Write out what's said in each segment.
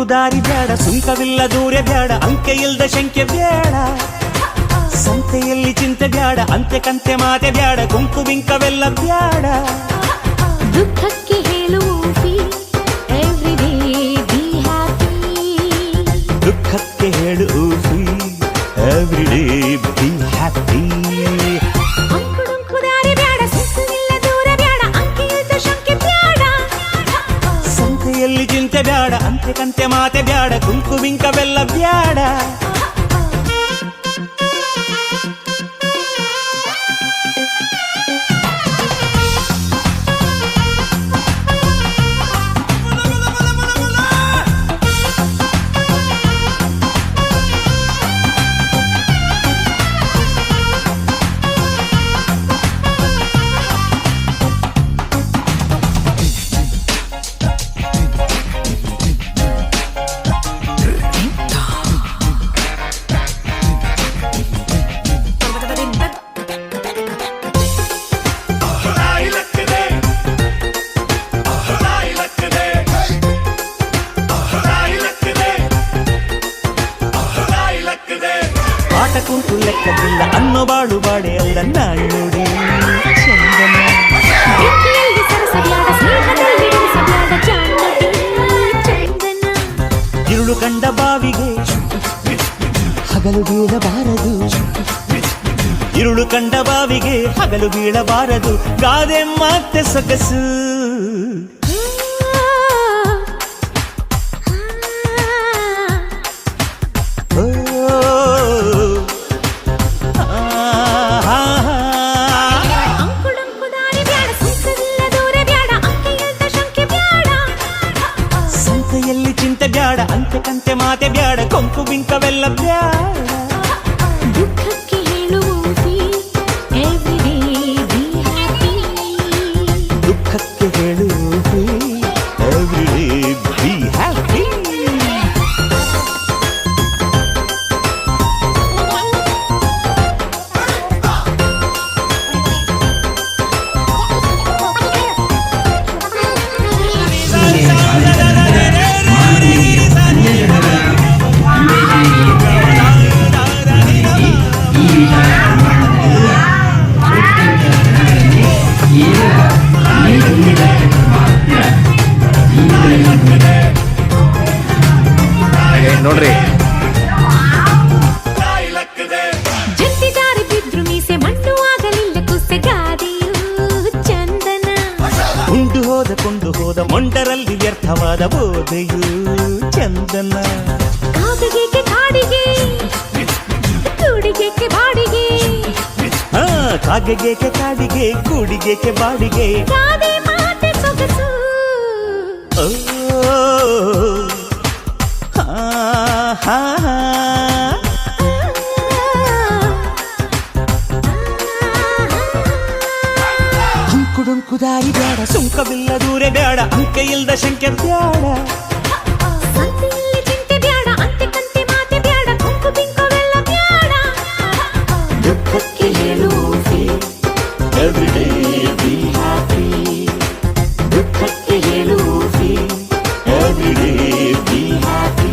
ಡೊಂಕು ದಾರಿ ಬ್ಯಾಡ, ಸುಂಕವಿಲ್ಲ ದೂರ ಬ್ಯಾಡ, ಅಂಕೆ ಇಲ್ದ ಶಂಕೆ ಬ್ಯಾಡ. ಸಂತೆಯಲ್ಲಿ ಚಿಂತೆ ಬ್ಯಾಡ, ಅಂತೆ ಕಂತೆ ಮಾತೆ ಬ್ಯಾಡ, ಕುಂಕು ಬಿಂಕವೆಲ್ಲ ಬ್ಯಾಡ. ದುಃಖಕ್ಕೆ ಹೇಳುವ ಎವ್ರಿ ಡೇ ಬಿ ಹ್ಯಾಪಿ. ದುಃಖಕ್ಕೆ ಹೇಳು ಎವ್ರಿ ಡೇ ಬಿ ಹ್ಯಾಪಿ. ಅಂಕು ದಾರಿ ಬ್ಯಾಡ, ಸುಂಕವಿಲ್ಲ ದೂರ ಬ್ಯಾಡ, ಅಂಕೆ ಇಲ್ದ ಶಂಕೆ ಬ್ಯಾಡ. ಸಂತೆಯಲ್ಲಿ ಚಿಂತೆ ಬ್ಯಾಡ, ಅಂತೆ ಕಂತೆ ಮಾತೆ ಬ್ಯಾಡ, ಕುಂಕು ಬಿಂಕವೆಲ್ಲ ಬ್ಯಾಡ. ಆಟ ಕುಂಟು ಲೆಕ್ಕವಿಲ್ಲ ಅನ್ನೋ ಬಾಳು ಬಾಡೆ ಅಲ್ಲ ನಾಳುಡಿ ಚಂದನ. ಬೆಂಕಿಯಲ್ಲಿ ಸರಸಬ್ಯಾಡ, ಸ್ನೇಹದಲ್ಲಿ ಇಳಿಸಬ್ಯಾಡ, ಚಂದನ. ഇരുಳು ಕಂಡ ಬಾವಿಗೆ ಹಗಲು ಬೀಳಬಾರದು, ഇരുಳು ಕಂಡ ಬಾವಿಗೆ ಹಗಲು ಬೀಳಬಾರದು, ಗಾದೆ ಮತ್ತೆ ಸೊಗಸು. ಸಂತೆಯಲ್ಲಿ ಚಿಂತೆ ಬ್ಯಾಡ, ಅಂತೆ ಕಂತೆ ಮಾತೆ ಬ್ಯಾಡ, ಕೊಂಕು ಬಿಂಕವೆಲ್ಲ ಬ್ಯಾಡ. ದುಃಖಕ್ಕೆ ಹೇಳುವ ಎವ್ರಿ ಡೇ ಬಿ ಹ್ಯಾಪಿ. ದುಃಖಕ್ಕೆ ಹೇಳು ಎವ್ರಿ ಡೇ ಬಿ ಹ್ಯಾಪಿ. ನೋಡ್ರಿ, ಜಂತಿದಾರಿ ಬಿದ್ರು ಮೀಸೆ ಮಣ್ಣು ಆಗಲಿಲ್ಲ ಕುಸೆ ಗಾದಿಯು ಚಂದನ. ಕೊಂಡು ಹೋದ ಮೊಂಡರಲ್ಲಿ ವ್ಯರ್ಥವಾದ ಬೋಧೆಯು ಚಂದನ. ಕಾಗೆಗೆ ಕಾಡಿಗೆ, ಕೂಡಿಗೆಕ್ಕೆ ಬಾಡಿಗೆ, ಕಾಗೆಗೆ ಕಾಡಿಗೆ, ಕೂಡಿಗೆ ಬಾಡಿಗೆ, ಗಾದೆ ಮಾತೆ ಸೊಗಸು. ಅಂಕುಡೊಂಕು ದಾರಿ ಬ್ಯಾಡ, ಸುಂಕವಿಲ್ಲ ದೂರ ಬ್ಯಾಡ, ಅಂಕೆ ಇಲ್ದ ಶಂಕೆ ಬ್ಯಾಡ. ಸಂತೆಯಲ್ಲಿ ಚಿಂತೆ ಬ್ಯಾಡ, ಅಂತೆ ಕಂತೆ ಮಾತೆ ಬ್ಯಾಡ, ಕುಂಕು ಬಿಂಕವೆಲ್ಲ ಬ್ಯಾಡ. ದುಃಖಕ್ಕೆ ಹೇಳು ಎವ್ರಿ ಡೇ ಬಿ ಹ್ಯಾಪಿ. ದುಃಖಕ್ಕೆ ಹೇಳು ಎವ್ರಿ ಡೇ ಬಿ ಹ್ಯಾಪಿ.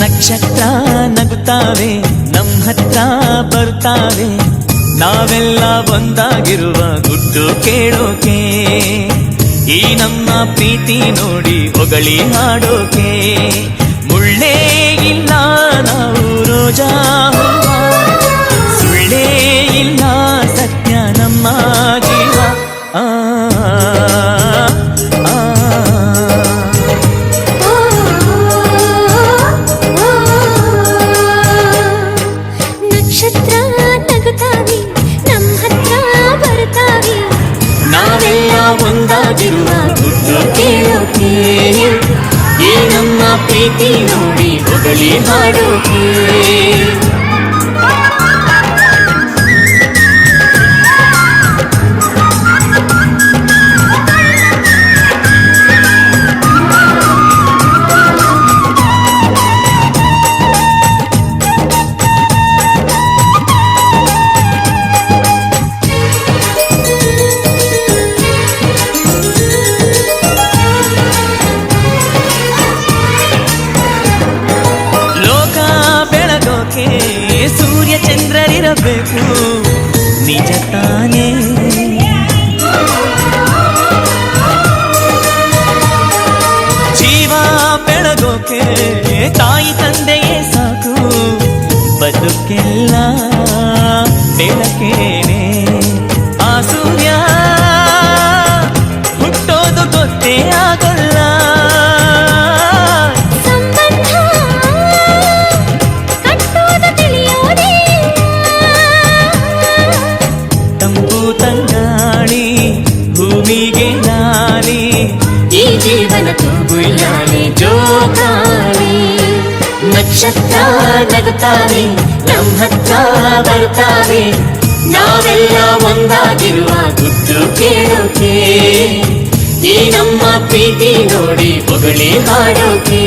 ನಕ್ಷತ್ರ ನಗುತ್ತಾವೆ ನಮ್ಮ ಹತ್ರ ಬರ್ತಾವೆ, ನಾವೆಲ್ಲ ಒಂದಾಗಿರುವ ಗುಟ್ಟು ಕೇಳೋಕೆ, ಈ ನಮ್ಮ ಪ್ರೀತಿ ನೋಡಿ ಹೊಗಳಿ ಹಾಡೋಕೆ. ಮುಳ್ಳ ರೋಜಾ ಹೂವ ಸುಳ್ಳೇ ಇಲ್ಲ ಸತ್ಯ ನಮ್ಮ ಜೀವ ಆ ಆ, ನಕ್ಷತ್ರ ನಗುತ್ತಾವೆ ನಮ್ಮ ಹತ್ರ ಬರ್ತಾವೆ ನಾವೆಲ್ಲ ಒಂದಾಗಿರುವ ಗುಟ್ಟು ಕೇಳೋಕೆ ಈ ನಮ್ಮ ಪ್ರೀತಿ ನೋಡಿ ಹೊಗಳಿ ಹಾಡೋಕೆ ಲೋಕ ಬೆಳಗೋಕೆ ಸೂರ್ಯ ಚಂದ್ರರಿರಬೇಕು ನಿಜ ತಾನೇ ಜೀವ ಬೆಳಗೋಕೆ ತಾಯಿ ತಂದೆಯೇ ಸಾಕು ಬದುಕೆಲ್ಲ ಬೆಳಕೇನೆ ಆ ಸೂರ್ಯ ಹುಟ್ಟೋದು ಗೊತ್ತೇ ಆಗಲ್ಲ ಸಂಬಂಧ ಕಟ್ಟೋದು ತಿಳಿಯೋದೇ ತಂಪು ತಂಗಾಳಿ ಭೂಮಿಗೆ ಲಾಲಿ ಈ ಜೀವನ ತುಂಬುಯ್ಯಾಲೆ ಜೋಕಾಲಿ ನಕ್ಷತ್ರ ನಗುತ್ತಾವೆ ನಮ್ಮ ಹತ್ರ ಬರ್ತಾವೆ ನಾವೆಲ್ಲ ಒಂದಾಗಿರುವ ಗುಟ್ಟು ಕೇಳೋಕೆ ಈ ನಮ್ಮ ಪ್ರೀತಿ ನೋಡಿ ಹೊಗಳಿ ಹಾಡೋಕೆ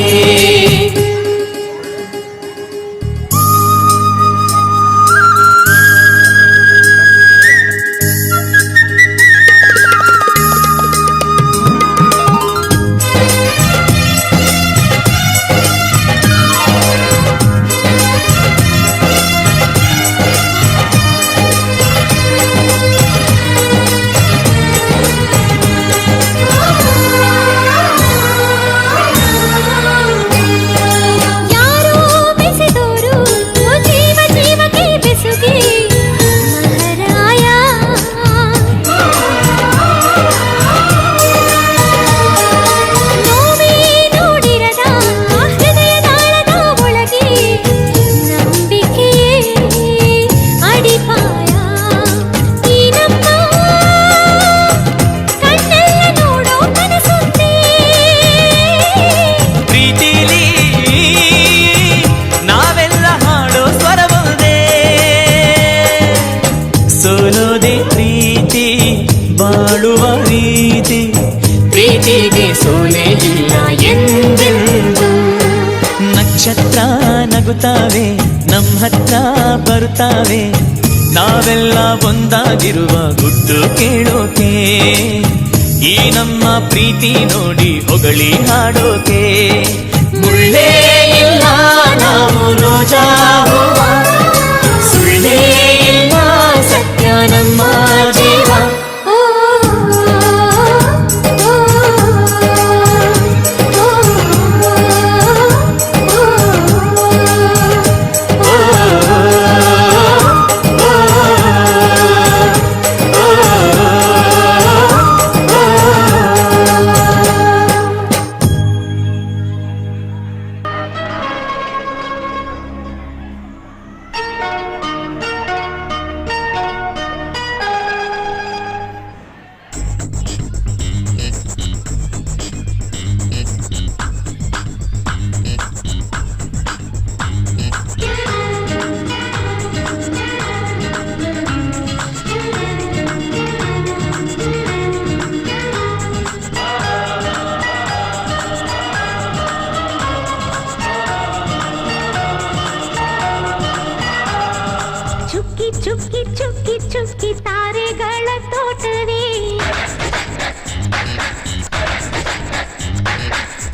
ಯಾರೋ ಬೆಸೆದೋರು ಜೀವ ಜೀವಕ್ಕೆ ಬೆಸುಗೆ ಮಹಾರಾಯ ನೋವೇ ನೋಡಿರದ ಹೃದಯದಾಳದ ಒಳಗೆ ನಂಬಿಕೆಯೇ ಅಡಿಪಾಯ ಈ ನಮ್ಮ ಕಣ್ಣೆಲ್ಲ ನೋಡೋ ಕನಸುಂಟೆ ಪ್ರೀತಿಲಿ ನಾವೆಲ್ಲ ಹಾಡೋ ಸ್ವರಬಹುದೇ ಸೋಲೋದೆ ಪ್ರೀತಿ ಬಾಳುವ ರೀತಿ ಪ್ರೀತಿಗೆ ಸೋಲೆ ಇಲ್ಲ ಎಂದೆಂದು ನಕ್ಷತ್ರ ನಗುತ್ತಾವೆ ನಮ್ಮ ಹತ್ರ ಬರ್ತಾವೆ ನಾವೆಲ್ಲ ಒಂದಾಗಿರುವ ಗುಟ್ಟು ಕೇಳೋಕೆ ಈ ನಮ್ಮ ಪ್ರೀತಿ ನೋಡಿ ಹೊಗಳಿ ಹಾಡೋಕೆ ಮುಳ್ಳೇ ಇಲ್ಲ ನಾವು ರೋಜಾ ಹೂವ ಸುಳ್ಳೇ ಇಲ್ಲ ಸತ್ಯ ನಮ್ಮ ಜೀವ ಓ ಚುಕ್ಕಿ ಚುಕ್ಕಿ ಚುಕ್ಕಿ ತಾರೆಗಳ ತೋಟವೇ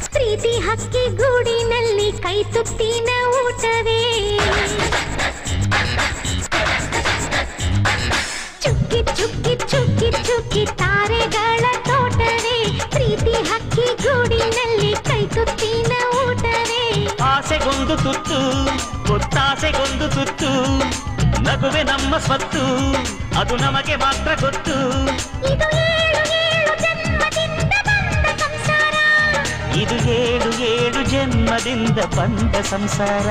ಪ್ರೀತಿ ಹಕ್ಕಿ ಗೂಡಿನಲ್ಲಿ ಕೈ ತುತ್ತಿನ ಊಟವೇ ಚುಕ್ಕಿ ಚುಕ್ಕಿ ಚುಕ್ಕಿ ಚುಕ್ಕಿ ತಾರೆಗಳ ತೋಟವೇ ಪ್ರೀತಿ ಹಕ್ಕಿ ಗೂಡಿನಲ್ಲಿ ಕೈ ತುತ್ತಿನ ಊಟವೇ ಆಸೆಗೊಂದು ತುತ್ತು ಗೊತ್ತಾ ಆಸೆಗೊಂದು ತುತ್ತು ನಗುವೆ ನಮ್ಮ ಸ್ವತ್ತು ಅದು ನಮಗೆ ಮಾತ್ರ ಗೊತ್ತು. ಇದು ಏಳು ಜನ್ಮದಿಂದ ಬಂದ ಸಂಸಾರ, ಇದು ಏಳು ಏಳು ಜನ್ಮದಿಂದ ಬಂದ ಸಂಸಾರ.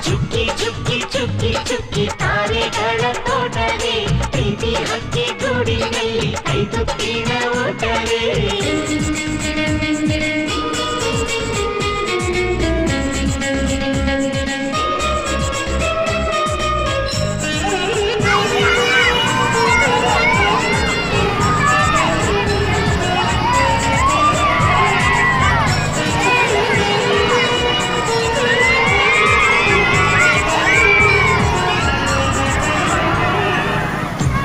ಚುಕ್ಕಿ ಚುಕ್ಕಿ ಚುಕ್ಕಿ ಚುಕ್ಕಿ ತಾರೆಗಳ ತೋಟವೇ, ಪ್ರೀತಿ ಹಕ್ಕಿ ಗೂಡಿನಲ್ಲಿ ಕೈತುತ್ತಿನ ಊಟವೇ.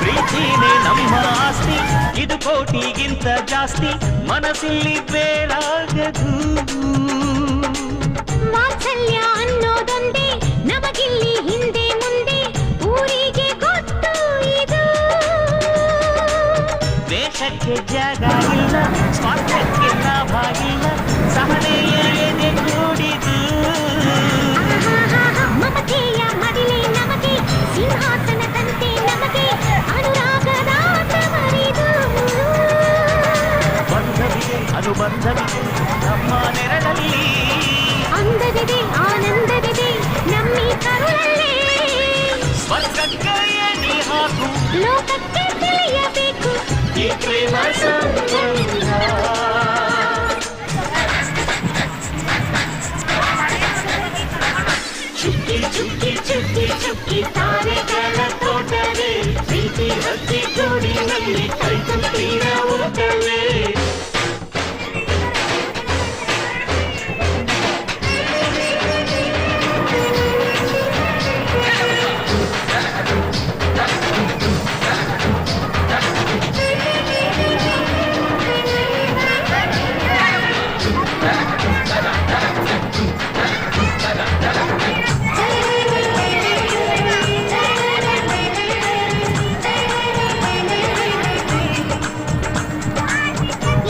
ಪ್ರೀತಿನೇ ನಮ್ಮ ಆಸ್ತಿ, ಇದು ಕೋಟಿಗಿಂತ ಜಾಸ್ತಿ, ಮನಸ್ಸಿಲ್ಲಿ ಬೇಡಾಗದು. ವಾತ್ಸಲ್ಯ ಅನ್ನೋದೊಂದೇ ನಮಗಿಲ್ಲಿ ಹಿಂದೆ ಮುಂದೆ ಊರಿಗೆ ಗೊತ್ತು ಇದು. ವೇಷಕ್ಕೆ ಜಾಗ ಇಲ್ಲ, ಸ್ವಾರ್ಥಕ್ಕೆ ಲಾಭ ಇಲ್ಲ, ಸಹನೆಯ ಎದೆ ಕೂಡಿದು. ಮಮತೆಯ ಮಡಿಲೆ ನಮಗೆ, ಸಿಂಹಾಸನದಂತೆ ನಮಗೆ ಅನುರಾಗದ ತವರಿದು. ಬಂಧವಿದೆ ಅನುಬಂಧವಿದೆ ನಮ್ಮ ನೆರಳಲ್ಲಿ, ಅಂದವಿದೆ ಆನಂದವಿದೆ ನಮ್ಮಿ ಕರುಳಲ್ಲಿ. ಸ್ವರ್ಗಕ್ಕೆ ಎಣಿ ಹಾಕು, ಲೋಕಕ್ಕೆ ತಿಳಿಯಬೇಕು ಈ ಪ್ರೇಮ ಸಂಬಂಧ. ಚುಕ್ಕಿ ಚುಕ್ಕಿ ಚುಕ್ಕಿ ಚುಕ್ಕಿ ತಾರೆಗಳ ತೋಟವೇ, ಪ್ರೀತಿ ಹಕ್ಕಿ ಗೂಡಿನಲ್ಲಿ ಕೈತುತ್ತಿನ ಊಟವೇ.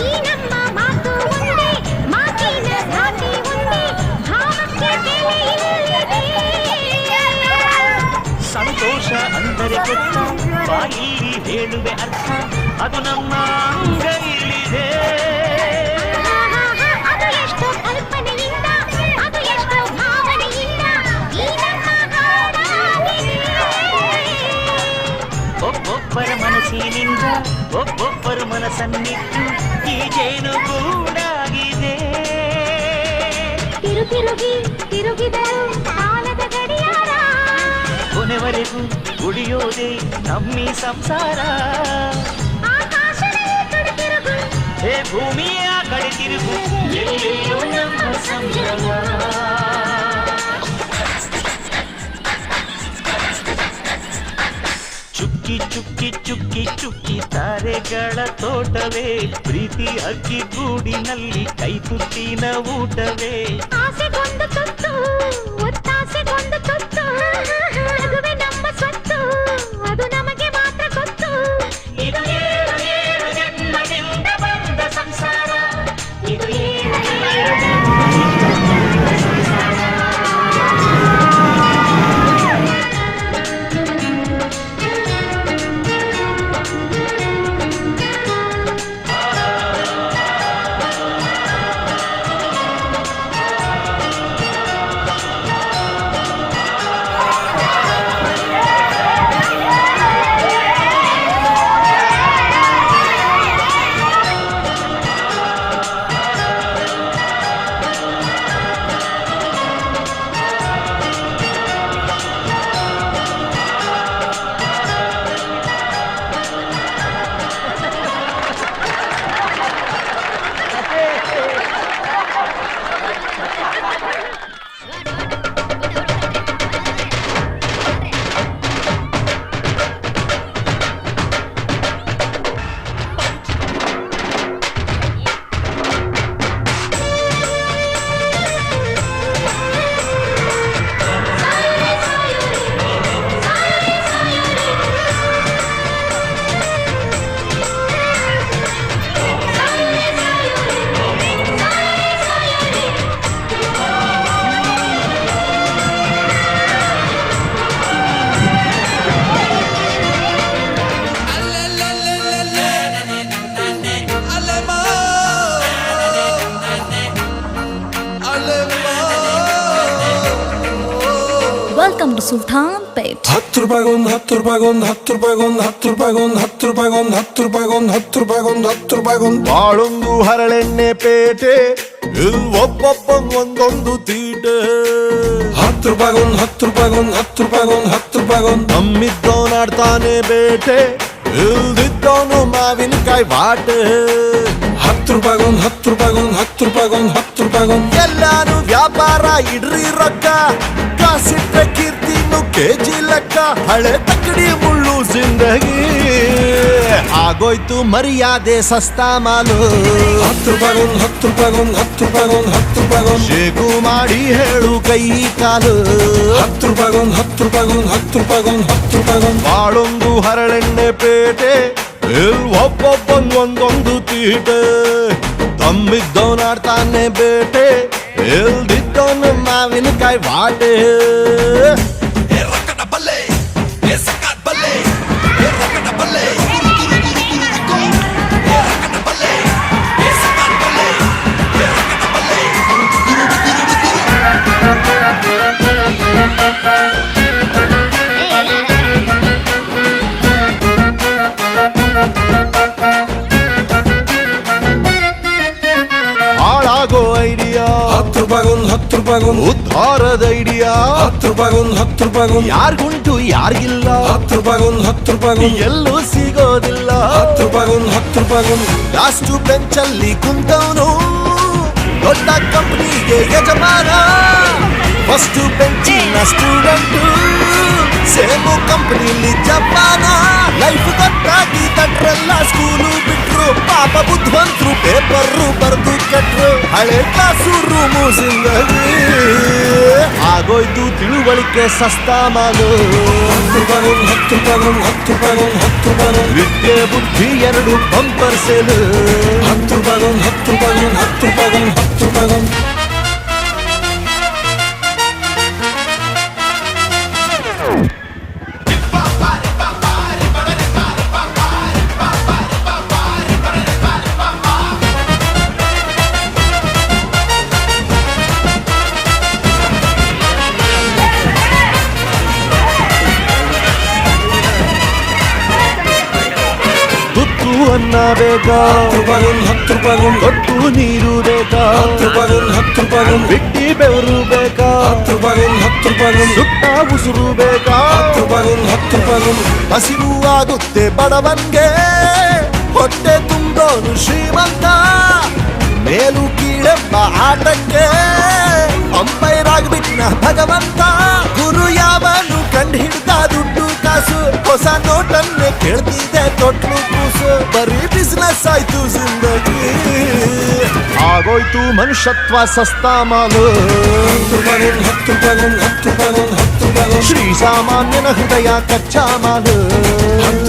ಈ ನಮ್ಮ ಮಾತು ಒಂದೇ, ಮಾತಿನ ಧಾಟಿ ಒಂದೇ, ಭಾವಕ್ಕೆ ಬೆಲೆ ಇಲ್ಲಿದೆ. ಸಂತೋಷ ಅಂದರೆ ಗೊತ್ತ, ಬಾಯಿಲಿ ಹೇಳುವೆ ಅರ್ಥ, ಅದು ನಮ್ಮ ಅಂಗೈಲಿದೆ. ಅದು ಎಷ್ಟೋ ಕಲ್ಪನೆಯಿಂದ, ಅದು ಎಷ್ಟೋ ಭಾವನೆಯಿಂದ ಈ ನಮ್ಮ ಹಾಡಾಗಿದೆ. ಒಬ್ಬೊಬ್ಬರ ಮನಸ್ಸಿನಿಂದ ಒಬ್ಬೊಬ್ಬರು ಮನಸ್ಸನ್ನಿಟ್ಟು ಈ ಜೇನು ಗೂಡಾಗಿದೆ. ತಿರುಗಿ ತಿರುಗಿದರು ಕಾಲದ ಗಡಿಯಾರ, ಕೊನೆವರೆಗೂ ಉಳಿಯೋದೇ ನಮ್ಮಿ ಸಂಸಾರ. ಆಕಾಶದಲ್ಲಿ ತುಡಿತಿರುಗು, ಹೇ ಭೂಮಿಯ ಕಡೆ ತಿರುಗು, ಎಲ್ಲೆಲ್ಲೂ ನಮ್ಮ ಸಂಭ್ರಮ. ಚುಕ್ಕಿ ಚುಕ್ಕಿ ಚುಕ್ಕಿ ಚುಕ್ಕಿ ತಾರೆಗಳ ತೋಟವೇ, ಪ್ರೀತಿ ಅಕ್ಕಿ ಗೂಡಿನಲ್ಲಿ ಕೈತುತ್ತಿನ ಊಟವೇ. ಆಸೆಗೊಂದು ತುತ್ತು ಒತ್ತಾಸೆಗೊಂದು ತುತ್ತು, ನಗುವೆ ನಮ್ಮ ಸ್ವತ್ತು ಅದು ನಮಗೆ ಮಾತ್ರ ಗೊತ್ತು. ಇದು ಏಳು ಏಳು ಜನ್ಮದಿಂದ ಬಂದ ಸಂಸಾರ, ಇದು ಏಳು ಏಳು ಜನ್ಮದಿಂದ ಬಂದ ಸಂಸಾರ. Road, Sultanpet. 10 ರೂಪಾಯಿಗೊಂದು 10 ರೂಪಾಯಿಗೊಂದು 10 ರೂಪಾಯಿಗೊಂದು 10 ರೂಪಾಯಿಗೊಂದು 10 ರೂಪಾಯಿಗೊಂದು 10 ರೂಪಾಯಿಗೊಂದು 10 ರೂಪಾಯಿಗೊಂದು 10 ರೂಪಾಯಿಗೊಂದು ಬಾಳೊಂದು ಹರಳೆಣ್ಣೆ ಪೇಟೆ ಇಲ್ ಒಬ್ಬೊಬ್ಬಂಗೊಂದೊಂದು ತೀಟೆ 10 ರೂಪಾಯಿಗೊಂದು 10 ರೂಪಾಯಿಗೊಂದು 10 ರೂಪಾಯಿಗೊಂದು 10 ರೂಪಾಯಿಗೊಂದು ನಮ್ಮಿದ್ದವನಾಡ್ತಾನೆ ಬೇಟೆ ಇಲ್ದಿದ್ದವನು ಮಾವಿನಕಾಯಿ ಬಾಟೆ 10 ರೂಪಾಯಿಗೊಂದು 10 ರೂಪಾಯಿಗೊಂದು 10 ರೂಪಾಯಿಗೊಂದು 10 ರೂಪಾಯಿಗೊಂದು ಎಲ್ಲಾನು ವ್ಯಾಪಾರ ಇಡ್ರಿ ರೊಕ್ಕ ಕಾಸಿಟ್ಟ ಕೀರ್ತಿನು ಕೆಜಿ ಲೆಕ್ಕ ಹಳೆ ತಕ್ಕಡಿ ಮುಳ್ಳು ಜಿಂದಗಿ ಆಗೋಯ್ತು ಮರ್ಯಾದೆ ಸಸ್ತಾ ಮಾಲು 10 ರೂಪಾಯಿಗೊಂದು 10 ರೂಪಾಯಿಗೊಂದು 10 ರೂಪಾಯಿಗೊಂದು 10 ರೂಪಾಯಿಗೊಂದು ಶೇಕು ಮಾಡಿ ಹೇಳು ಕೈ ಕಾಲು 10 ರೂಪಾಯಿಗೊಂದು 10 ರೂಪಾಯಿಗೊಂದು 10 ರೂಪಾಯಿಗೊಂದು 10 ರೂಪಾಯಿಗೊಂದು ಬಾಳೊಂದು ಹರಳೆಣ್ಣೆ ಪೇಟೆ ಇಲ್ ಒಬ್ಬೊಬ್ಬಂಗೊಂದೊಂದು ತೀಟೆ ತಮ್ಮಿದ್ದವನಾಡ್ತಾನೆ ಬೇಟೆ ಇಲ್ದಿದ್ದವನು ಮಾವಿನಕಾಯಿ ಬಾಟೆ ಹಾಳಾಗೋ ಐಡಿಯಾ 10 ರೂಪಾಯಿಗೊಂದು 10 ರೂಪಾಯಿಗೊಂದು ಉದ್ಧಾರದ ಐಡಿಯಾ 10 ರೂಪಾಯಿಗೊಂದು 10 ರೂಪಾಯಿಗೊಂದು ಯಾರ್ಗುಂಟು ಯಾರಿಗಿಲ್ಲ 10 ರೂಪಾಯಿಗೊಂದು 10 ರೂಪಾಯಿಗೊಂದು ಎಲ್ಲೂ ಸಿಗೋದಿಲ್ಲ 10 ರೂಪಾಯಿಗೊಂದು 10 ರೂಪಾಯಿಗೊಂದು ಲಾಸ್ಟ್ ಬೆಂಚಲ್ಲಿ ಕುಂತವನು ದೊಡ್ಡ ಕಂಪನಿಗೆ ಯಜಮಾನ ಫಸ್ಟ್ ಬೆಂಚಿನ ಸ್ಟೂಡೆಂಟು ಸೇಮು ಕಂಪನಿಲಿ ಜಪಾನ ಲೈಫ್ ಗೊತ್ತಾಗಿ ತಟ್ರೆಲ್ಲ ಸ್ಕೂಲು ಬಿಟ್ರು ಪಾಪ ಬುದ್ಧವಂತರು ಪೇಪರ್ ಬರ್ದು ಕೆಟ್ರು ಹಳೆ ಕ್ಲಾಸು ರೂಮು ಜಿಂದಗಿ ಆಗೋಯ್ತು ತಿಳುವಳಿಕೆ ಸಸ್ತಾ ಮಾಲು 10 ರೂಪಾಯಿಗೊಂದು 10 ರೂಪಾಯಿಗೊಂದು 10 ರೂಪಾಯಿಗೊಂದು 10 ರೂಪಾಯಿಗೊಂದು ವಿದ್ಯೆ ಬುದ್ಧಿ ಎರಡು ಬಂಪರ್ ಸೇಲು 10 ರೂಪಾಯಿಗೊಂದು 10 ರೂಪಾಯಿಗೊಂದು 10 ರೂಪಾಯಿಗೊಂದು 10 ರೂಪಾಯಿಗೊಂದು ತುತ್ತು ಅನ್ನ ಬೇಕಾ 10 ರೂಪಾಯಿಗೊಂದು 10 ರೂಪಾಯಿಗೊಂದು ತೊಟ್ಟು ನೀರು ಬೇಕಾ 10 ರೂಪಾಯಿಗೊಂದು 10 ರೂಪಾಯಿಗೊಂದು ಬಿಟ್ಟಿ ಬೆವರು ಬೇಕಾ 10 ರೂಪಾಯಿಗೊಂದು 10 ರೂಪಾಯಿಗೊಂದು ಸುಟ್ಟ ಉಸುರು ಬೇಕಾ 10 ರೂಪಾಯಿಗೊಂದು 10 ರೂಪಾಯಿಗೊಂದು ಹಸಿರು ಆಗುತ್ತೆ ಬಡವನ್ಗೆ ಹೊಟ್ಟೆ ತುಂಬೋನು ಶ್ರೀಮಂತ ಮೇಲು ಕೀಳೆಂಬ ಆಟಕ್ಕೆ ಅಂಪೈರ್ ಆಗ್ಬಿಟ್ನ ಭಗವಂತ ಗುರು ಯಾವನು ಕಂಡು ಹಿಡ್ದ ದುಡ್ಡು ಕಾಸು ಹೊಸ ನೋಟನ್ನೇ ಕೇಳ್ತಿದೆ ತೊಟ್ಲು ಕೂಸು ಬರೀ ಬಿಸ್ನೆಸ್ ಆಯ್ತು ಜಿಂದಗಿ ಆಗೋಯ್ತು ಮನುಷ್ಯತ್ವ ಸಸ್ತಾ ಮಾಲು 10 ರೂಪಾಯಿಗೊಂದು 10 ರೂಪಾಯಿಗೊಂದು 10 ರೂಪಾಯಿಗೊಂದು 10 ರೂಪಾಯಿಗೊಂದು ಶ್ರೀ ಸಾಮಾನ್ಯನ ಹೃದಯ ಕಚ್ಚಾ ಮಾಲು 10